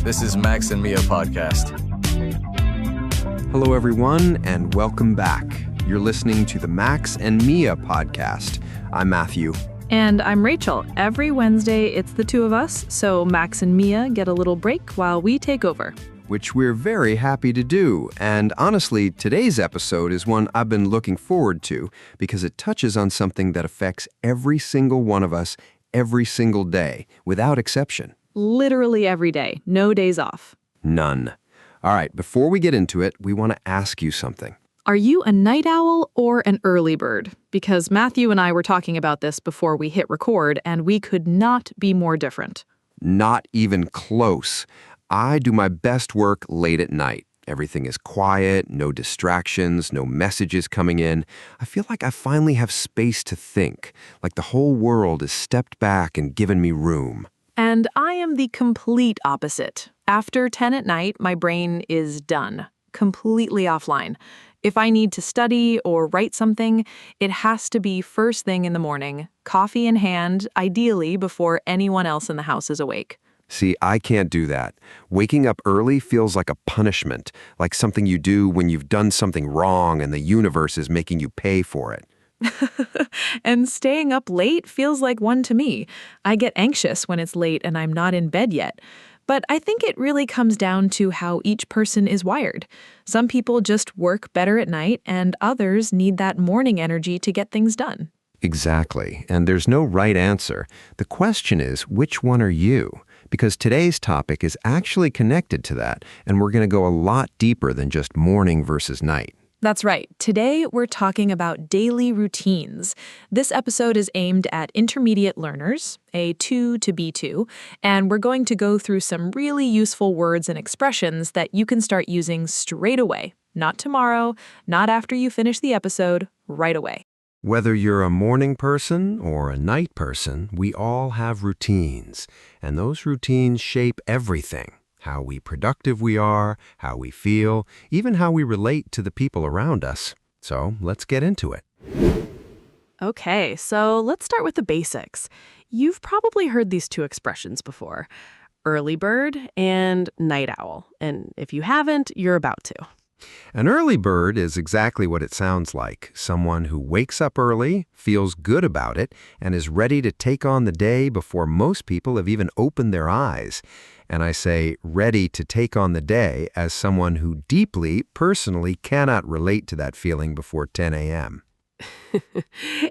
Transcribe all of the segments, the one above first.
This is Max and Mia podcast. Hello, everyone, and welcome back. You're listening to the Max and Mia podcast. I'm Matthew. And I'm Rachel. Every Wednesday, it's the two of us, so Max and Mia get a little break while we take over. Which we're very happy to do. And honestly, today's episode is one I've been looking forward to because it touches on something that affects every single one of us every single day, without exception. Literally every day. No days off. None. All right, before we get into it, we want to ask you something. Are you a night owl or an early bird? Because Matthew and I were talking about this before we hit record, and we could not be more different. Not even close. I do my best work late at night. Everything is quiet, no distractions, no messages coming in. I feel like I finally have space to think, like the whole world has stepped back and given me room. And I am the complete opposite. After 10 at night, my brain is done, completely offline. If I need to study or write something, it has to be first thing in the morning, coffee in hand, ideally before anyone else in the house is awake. See, I can't do that. Waking up early feels like a punishment, like something you do when you've done something wrong and the universe is making you pay for it. And staying up late feels like one to me. I get anxious when it's late and I'm not in bed yet. But I think it really comes down to how each person is wired. Some people just work better at night, and others need that morning energy to get things done. Exactly. And there's no right answer. The question is, which one are you? Because today's topic is actually connected to that, and we're going to go a lot deeper than just morning versus night. That's right. Today, we're talking about daily routines. This episode is aimed at intermediate learners, A2 to B2, and we're going to go through some really useful words and expressions that you can start using straight away. Not tomorrow, not after you finish the episode, right away. Whether you're a morning person or a night person, we all have routines, and those routines shape everything. How productive we are, how we feel, even how we relate to the people around us. So let's get into it. Okay, so let's start with the basics. You've probably heard these two expressions before, early bird and night owl. And if you haven't, you're about to. An early bird is exactly what it sounds like. Someone who wakes up early, feels good about it, and is ready to take on the day before most people have even opened their eyes. And I say ready to take on the day as someone who deeply, personally cannot relate to that feeling before 10 a.m.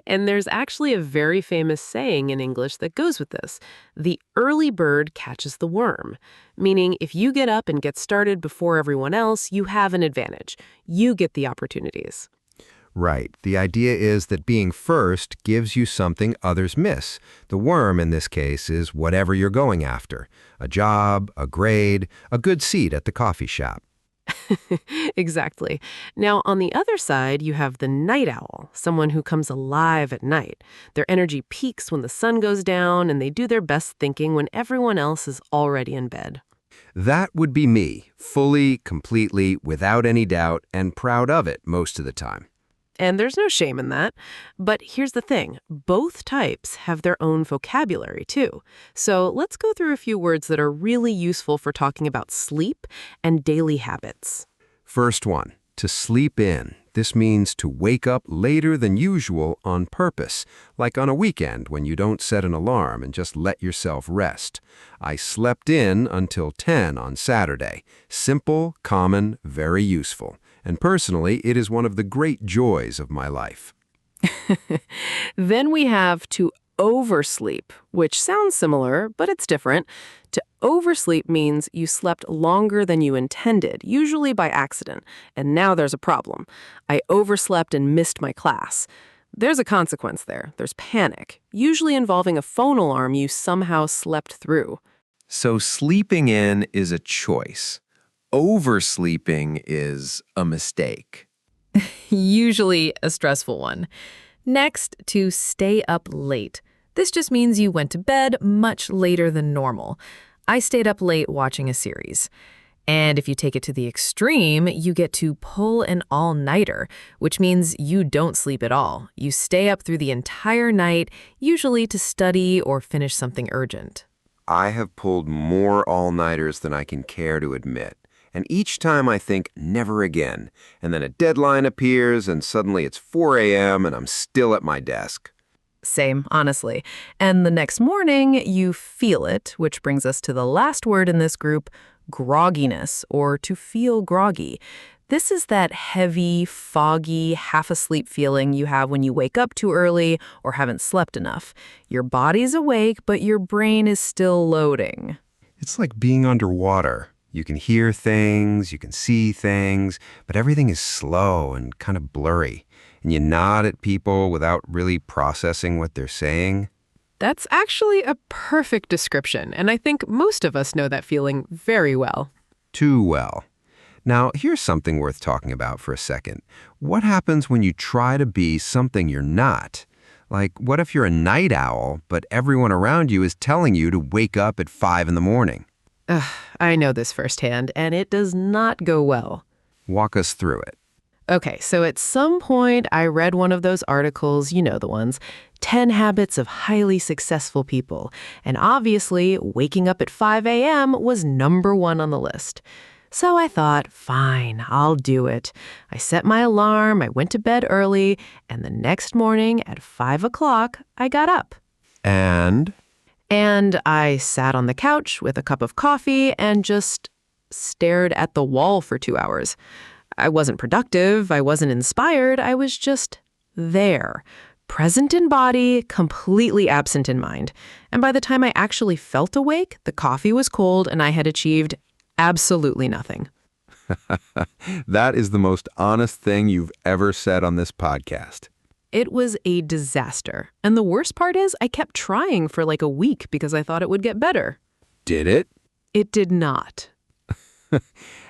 And there's actually a very famous saying in English that goes with this. The early bird catches the worm, meaning if you get up and get started before everyone else, you have an advantage. You get the opportunities. Right. The idea is that being first gives you something others miss. The worm, in this case, is whatever you're going after. A job, a grade, a good seat at the coffee shop. Exactly. Now, on the other side, you have the night owl, someone who comes alive at night. Their energy peaks when the sun goes down, and they do their best thinking when everyone else is already in bed. That would be me, fully, completely, without any doubt, and proud of it most of the time. And there's no shame in that. But here's the thing. Both types have their own vocabulary, too. So let's go through a few words that are really useful for talking about sleep and daily habits. First one, to sleep in. This means to wake up later than usual on purpose, like on a weekend when you don't set an alarm and just let yourself rest. I slept in until 10 on Saturday. Simple, common, very useful. And personally, it is one of the great joys of my life. Then we have to oversleep, which sounds similar, but it's different. To oversleep means you slept longer than you intended, usually by accident, and now there's a problem. I overslept and missed my class. There's a consequence there. There's panic, usually involving a phone alarm you somehow slept through. So sleeping in is a choice. Oversleeping is a mistake. Usually a stressful one. Next, to stay up late. This just means you went to bed much later than normal. I stayed up late watching a series. And if you take it to the extreme, you get to pull an all-nighter, which means you don't sleep at all. You stay up through the entire night, usually to study or finish something urgent. I have pulled more all-nighters than I can care to admit. And each time I think, never again. And then a deadline appears, and suddenly it's 4 a.m. and I'm still at my desk. Same, honestly. And the next morning, you feel it, which brings us to the last word in this group, grogginess, or to feel groggy. This is that heavy, foggy, half-asleep feeling you have when you wake up too early or haven't slept enough. Your body's awake, but your brain is still loading. It's like being underwater. You can hear things, you can see things, but everything is slow and kind of blurry. And you nod at people without really processing what they're saying. That's actually a perfect description, and I think most of us know that feeling very well. Too well. Now, here's something worth talking about for a second. What happens when you try to be something you're not? Like, what if you're a night owl, but everyone around you is telling you to wake up at 5 in the morning? I know this firsthand, and it does not go well. Walk us through it. Okay, so at some point I read one of those articles, you know the ones, 10 Habits of Highly Successful People, and obviously waking up at 5 a.m. was #1 on the list. So I thought, fine, I'll do it. I set my alarm, I went to bed early, and the next morning at 5 o'clock, I got up. And I sat on the couch with a cup of coffee and just stared at the wall for 2 hours. I wasn't productive, I wasn't inspired, I was just there. Present in body, completely absent in mind. And by the time I actually felt awake, the coffee was cold and I had achieved absolutely nothing. that is the most honest thing you've ever said on this podcast. It was a disaster. And the worst part is I kept trying for like a week because I thought it would get better. Did it? It did not.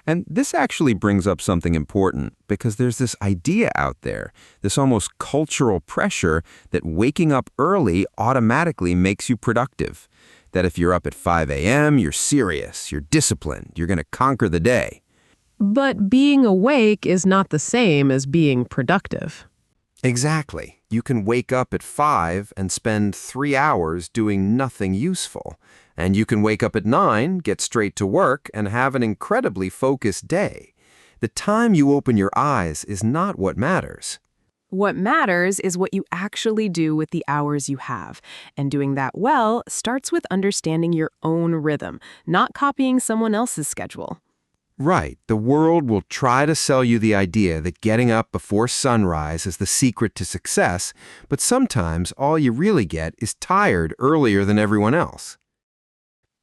And this actually brings up something important because there's this idea out there, this almost cultural pressure that waking up early automatically makes you productive. That if you're up at 5 a.m., you're serious, you're disciplined, you're going to conquer the day. But being awake is not the same as being productive. Exactly. You can wake up at 5 and spend 3 hours doing nothing useful. And you can wake up at 9, get straight to work, and have an incredibly focused day. The time you open your eyes is not what matters. What matters is what you actually do with the hours you have. And doing that well starts with understanding your own rhythm, not copying someone else's schedule. Right. The world will try to sell you the idea that getting up before sunrise is the secret to success, but sometimes all you really get is tired earlier than everyone else.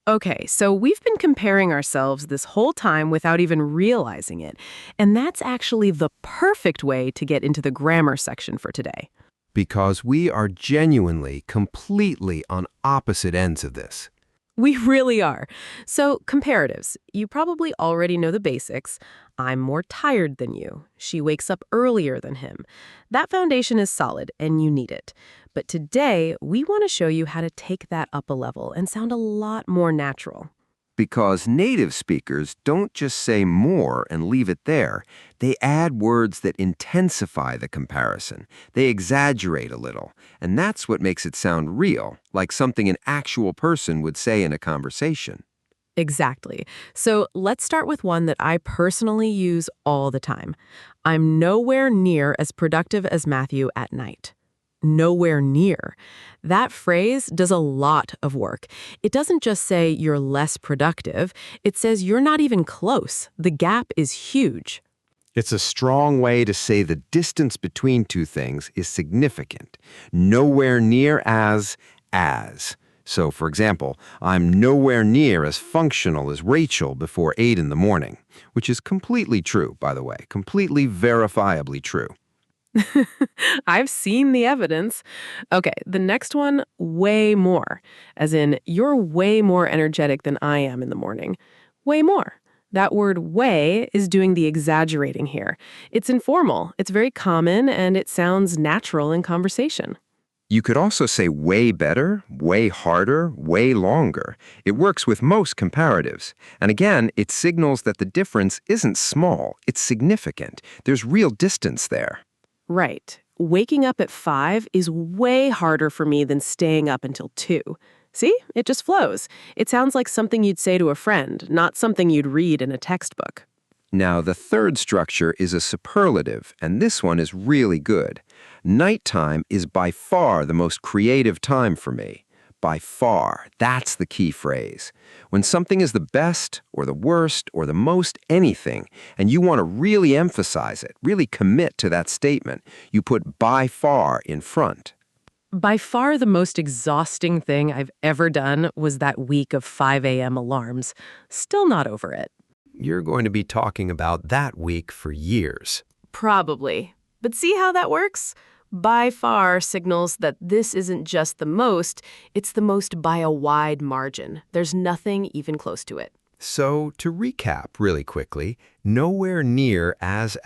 Okay, so we've been comparing ourselves this whole time without even realizing it. And that's actually the perfect way to get into the grammar section for today. Because we are genuinely, completely on opposite ends of this. We really are. So, comparatives. You probably already know the basics. I'm more tired than you. She wakes up earlier than him. That foundation is solid, and you need it. But today, we want to show you how to take that up a level and sound a lot more natural. Because native speakers don't just say more and leave it there. They add words that intensify the comparison. They exaggerate a little. And that's what makes it sound real, like something an actual person would say in a conversation. Exactly. So let's start with one that I personally use all the time. I'm nowhere near as productive as Matthew at night. Nowhere near. That phrase does a lot of work. It doesn't just say you're less productive. It says you're not even close. The gap is huge. It's a strong way to say the distance between two things is significant. Nowhere near as. So, for example, I'm nowhere near as functional as Rachel before 8 in the morning, which is completely true, by the way, completely verifiably true. I've seen the evidence. Okay, the next one, way more. As in, you're way more energetic than I am in the morning. Way more. That word way is doing the exaggerating here. It's informal, it's very common, and it sounds natural in conversation. You could also say way better, way harder, way longer. It works with most comparatives. And again, it signals that the difference isn't small, it's significant. There's real distance there. Right. Waking up at 5 is way harder for me than staying up until 2. See? It just flows. It sounds like something you'd say to a friend, not something you'd read in a textbook. Now, the third structure is a superlative, and this one is really good. Nighttime is by far the most creative time for me. By far, that's the key phrase. When something is the best or the worst or the most anything, and you want to really emphasize it, really commit to that statement, you put by far in front. By far the most exhausting thing I've ever done was that week of 5 a.m. alarms. Still not over it. You're going to be talking about that week for years. Probably. But see how that works? By far signals that this isn't just the most, it's the most by a wide margin. There's nothing even close to it. So, to recap really quickly, nowhere near as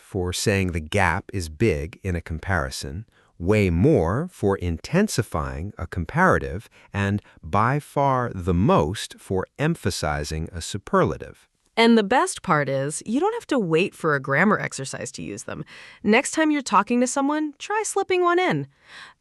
for saying the gap is big in a comparison, way more for intensifying a comparative, and by far the most for emphasizing a superlative. And the best part is, you don't have to wait for a grammar exercise to use them. Next time you're talking to someone, try slipping one in.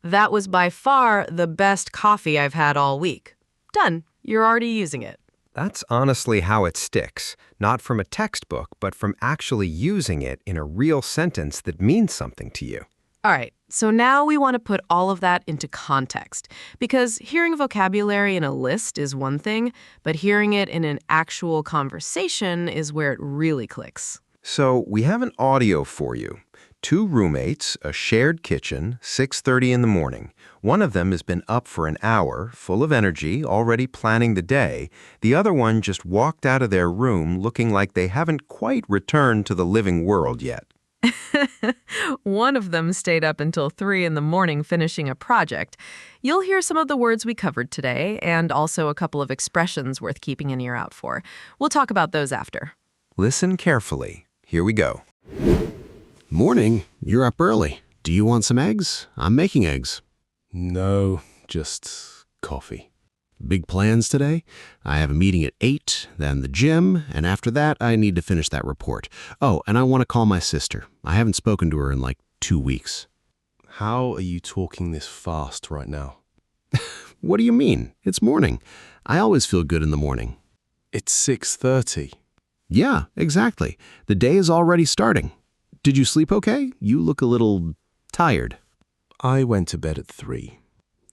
That was by far the best coffee I've had all week. Done. You're already using it. That's honestly how it sticks, not from a textbook, but from actually using it in a real sentence that means something to you. All right, so now we want to put all of that into context, because hearing vocabulary in a list is one thing, but hearing it in an actual conversation is where it really clicks. So we have an audio for you. 2 roommates, a shared kitchen, 6:30 in the morning. One of them has been up for an hour, full of energy, already planning the day. The other one just walked out of their room looking like they haven't quite returned to the living world yet. One of them stayed up until 3 in the morning finishing a project. You'll hear some of the words we covered today, and also a couple of expressions worth keeping an ear out for. We'll talk about those after. Listen carefully. Here we go. Morning. You're up early. Do you want some eggs? I'm making eggs. No, just coffee. Big plans today? I have a meeting at 8, then the gym, and after that, I need to finish that report. Oh, and I want to call my sister. I haven't spoken to her in like 2 weeks. How are you talking this fast right now? What do you mean? It's morning. I always feel good in the morning. It's 6:30. Yeah, exactly. The day is already starting. Did you sleep okay? You look a little tired. I went to bed at 3.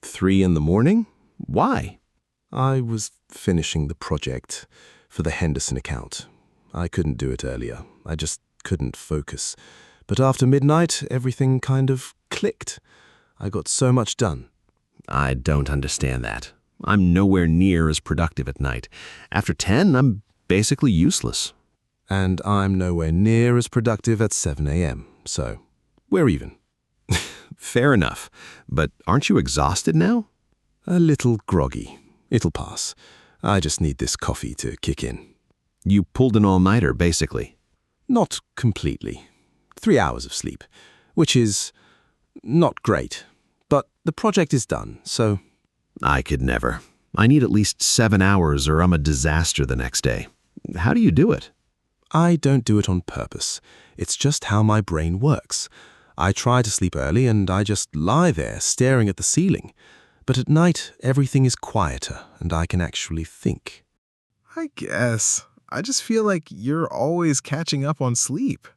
3 in the morning? Why? I was finishing the project for the Henderson account. I couldn't do it earlier. I just couldn't focus. But after midnight, everything kind of clicked. I got so much done. I don't understand that. I'm nowhere near as productive at night. After 10, I'm basically useless. And I'm nowhere near as productive at 7 a.m., so we're even. Fair enough. But aren't you exhausted now? A little groggy. It'll pass. I just need this coffee to kick in. You pulled an all-nighter, basically. Not completely. 3 hours of sleep, which is not great. But the project is done, so... I could never. I need at least 7 hours or I'm a disaster the next day. How do you do it? I don't do it on purpose. It's just how my brain works. I try to sleep early and I just lie there staring at the ceiling. But at night, everything is quieter and I can actually think. I guess. I just feel like you're always catching up on sleep.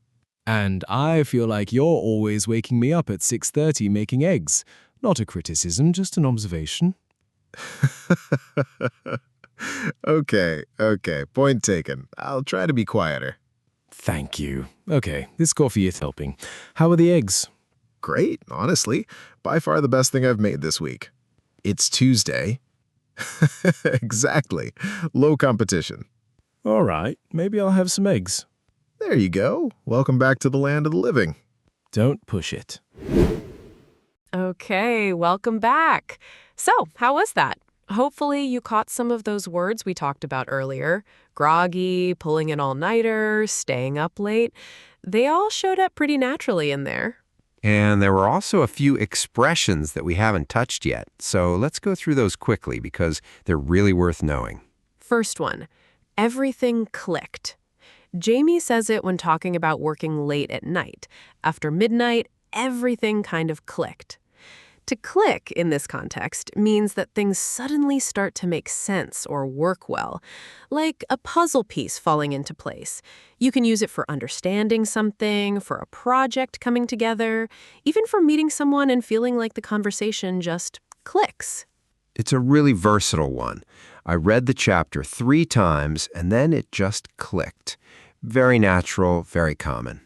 And I feel like you're always waking me up at 6:30 making eggs. Not a criticism, just an observation. Okay, point taken. I'll try to be quieter. Thank you. Okay, this coffee is helping. How are the eggs? Great, honestly. By far the best thing I've made this week. It's Tuesday. Exactly. Low competition. All right, maybe I'll have some eggs. There you go. Welcome back to the land of the living. Don't push it. Okay, welcome back. So, how was that? Hopefully you caught some of those words we talked about earlier. Groggy, pulling an all-nighter, staying up late. They all showed up pretty naturally in there. And there were also a few expressions that we haven't touched yet. So let's go through those quickly because they're really worth knowing. First one, everything clicked. Jamie says it when talking about working late at night. After midnight, everything kind of clicked. To click in this context means that things suddenly start to make sense or work well, like a puzzle piece falling into place. You can use it for understanding something, for a project coming together, even for meeting someone and feeling like the conversation just clicks. It's a really versatile one. I read the chapter 3 times and then it just clicked. Very natural, very common.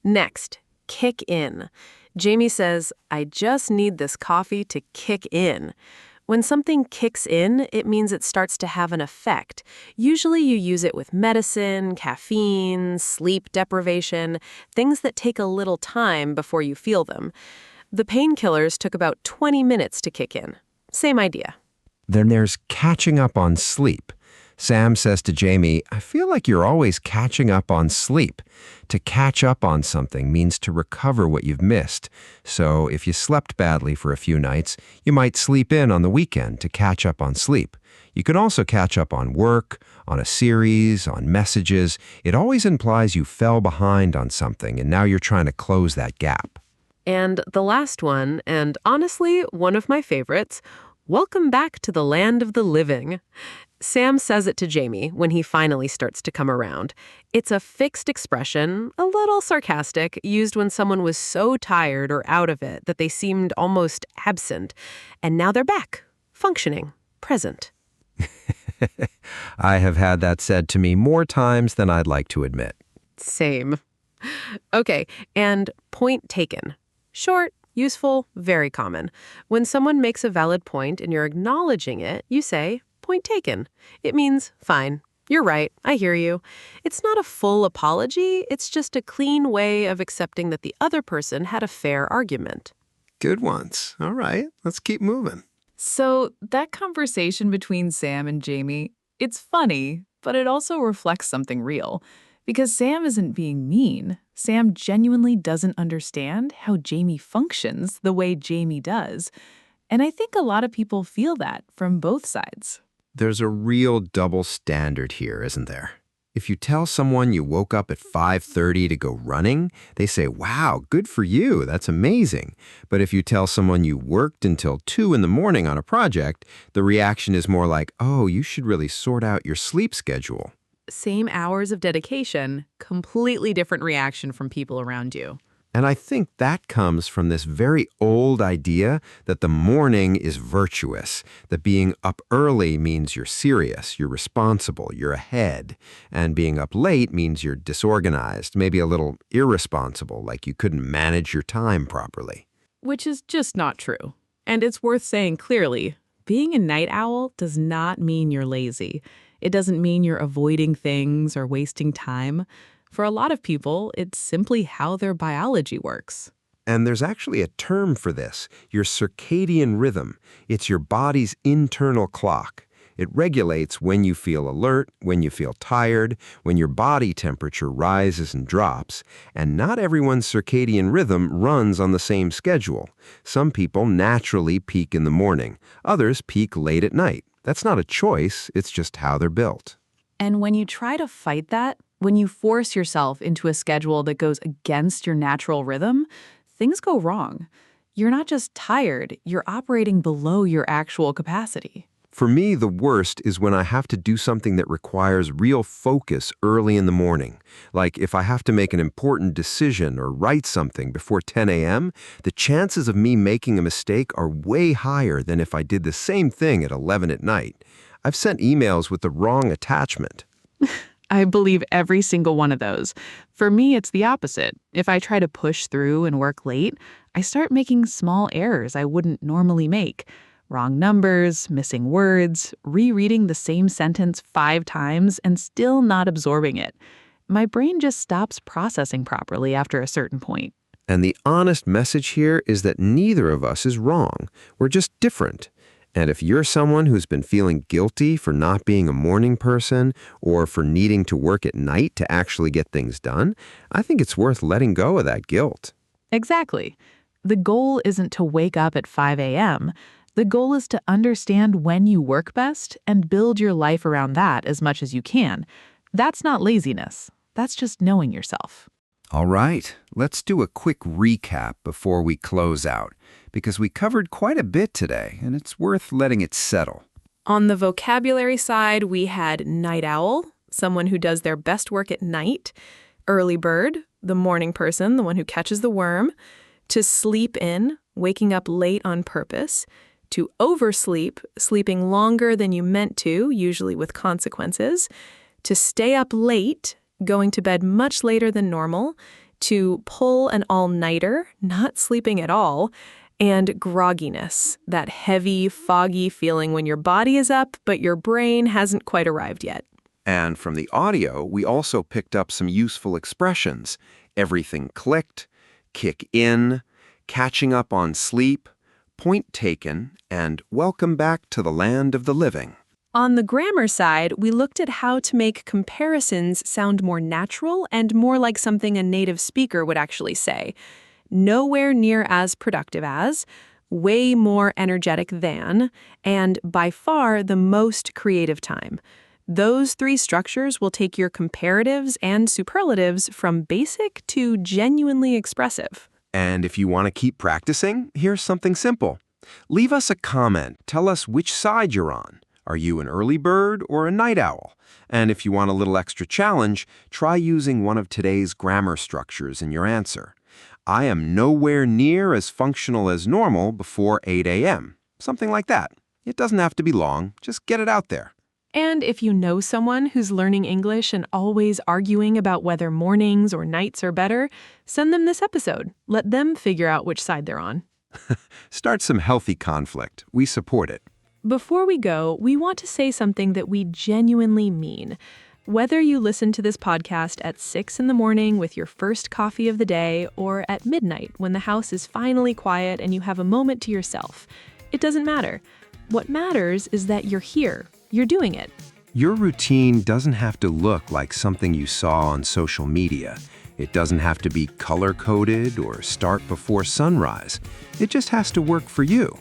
Next, kick in. Jamie says, I just need this coffee to kick in. When something kicks in, it means it starts to have an effect. Usually you use it with medicine, caffeine, sleep deprivation, things that take a little time before you feel them. The painkillers took about 20 minutes to kick in. Same idea. Then there's catching up on sleep. Sam says to Jamie, I feel like you're always catching up on sleep. To catch up on something means to recover what you've missed. So if you slept badly for a few nights, you might sleep in on the weekend to catch up on sleep. You can also catch up on work, on a series, on messages. It always implies you fell behind on something and now you're trying to close that gap. And the last one, and honestly, one of my favorites, welcome back to the land of the living. Sam says it to Jamie when he finally starts to come around. It's a fixed expression, a little sarcastic, used when someone was so tired or out of it that they seemed almost absent. And now they're back, functioning, present. I have had that said to me more times than I'd like to admit. Same. Okay, and point taken. Short, useful, very common. When someone makes a valid point and you're acknowledging it, you say, point taken. It means, fine, you're right, I hear you. It's not a full apology, it's just a clean way of accepting that the other person had a fair argument. Good ones. All right, let's keep moving. So that conversation between Sam and Jamie, it's funny, but it also reflects something real. Because Sam isn't being mean. Sam genuinely doesn't understand how Jamie functions the way Jamie does. And I think a lot of people feel that from both sides. There's a real double standard here, isn't there? If you tell someone you woke up at 5:30 to go running, they say, wow, good for you, that's amazing. But if you tell someone you worked until 2 in the morning on a project, the reaction is more like, oh, you should really sort out your sleep schedule. Same hours of dedication, completely different reaction from people around you. And I think that comes from this very old idea that the morning is virtuous, that being up early means you're serious, you're responsible, you're ahead, and being up late means you're disorganized, maybe a little irresponsible, like you couldn't manage your time properly. Which is just not true. And it's worth saying clearly, being a night owl does not mean you're lazy. It doesn't mean you're avoiding things or wasting time. For a lot of people, it's simply how their biology works. And there's actually a term for this, your circadian rhythm. It's your body's internal clock. It regulates when you feel alert, when you feel tired, when your body temperature rises and drops. And not everyone's circadian rhythm runs on the same schedule. Some people naturally peak in the morning. Others peak late at night. That's not a choice, it's just how they're built. And when you try to fight that, when you force yourself into a schedule that goes against your natural rhythm, things go wrong. You're not just tired, you're operating below your actual capacity. For me, the worst is when I have to do something that requires real focus early in the morning. Like if I have to make an important decision or write something before 10 a.m., the chances of me making a mistake are way higher than if I did the same thing at 11 at night. I've sent emails with the wrong attachment. I believe every single one of those. For me, it's the opposite. If I try to push through and work late, I start making small errors I wouldn't normally make. Wrong numbers, missing words, rereading the same sentence 5 times and still not absorbing it. My brain just stops processing properly after a certain point. And the honest message here is that neither of us is wrong. We're just different. And if you're someone who's been feeling guilty for not being a morning person or for needing to work at night to actually get things done, I think it's worth letting go of that guilt. Exactly. The goal isn't to wake up at 5 a.m. The goal is to understand when you work best and build your life around that as much as you can. That's not laziness. That's just knowing yourself. All right, let's do a quick recap before we close out, because we covered quite a bit today, and it's worth letting it settle. On the vocabulary side, we had night owl, someone who does their best work at night; early bird, the morning person, the one who catches the worm; to sleep in, waking up late on purpose; to oversleep, sleeping longer than you meant to, usually with consequences; to stay up late, going to bed much later than normal; to pull an all-nighter, not sleeping at all; and grogginess, that heavy, foggy feeling when your body is up, but your brain hasn't quite arrived yet. And from the audio, we also picked up some useful expressions. Everything clicked, kick in, catching up on sleep, point taken, and welcome back to the land of the living. On the grammar side, we looked at how to make comparisons sound more natural and more like something a native speaker would actually say. Nowhere near as productive as, way more energetic than, and by far the most creative time. Those three structures will take your comparatives and superlatives from basic to genuinely expressive. And if you want to keep practicing, here's something simple. Leave us a comment. Tell us which side you're on. Are you an early bird or a night owl? And if you want a little extra challenge, try using one of today's grammar structures in your answer. I am nowhere near as functional as normal before 8 a.m. Something like that. It doesn't have to be long. Just get it out there. And if you know someone who's learning English and always arguing about whether mornings or nights are better, send them this episode. Let them figure out which side they're on. Start some healthy conflict. We support it. Before we go, we want to say something that we genuinely mean. Whether you listen to this podcast at 6 in the morning with your first coffee of the day, or at midnight when the house is finally quiet and you have a moment to yourself, it doesn't matter. What matters is that you're here. You're doing it. Your routine doesn't have to look like something you saw on social media. It doesn't have to be color-coded or start before sunrise. It just has to work for you.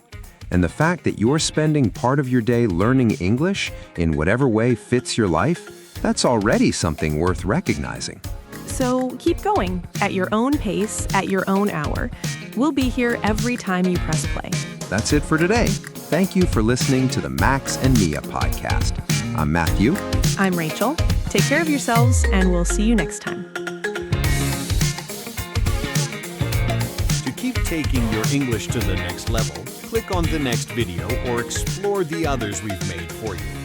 And the fact that you're spending part of your day learning English in whatever way fits your life, that's already something worth recognizing. So keep going, at your own pace, at your own hour. We'll be here every time you press play. That's it for today. Thank you for listening to the Max and Mia podcast. I'm Matthew. I'm Rachel. Take care of yourselves, and we'll see you next time. To keep taking your English to the next level, click on the next video or explore the others we've made for you.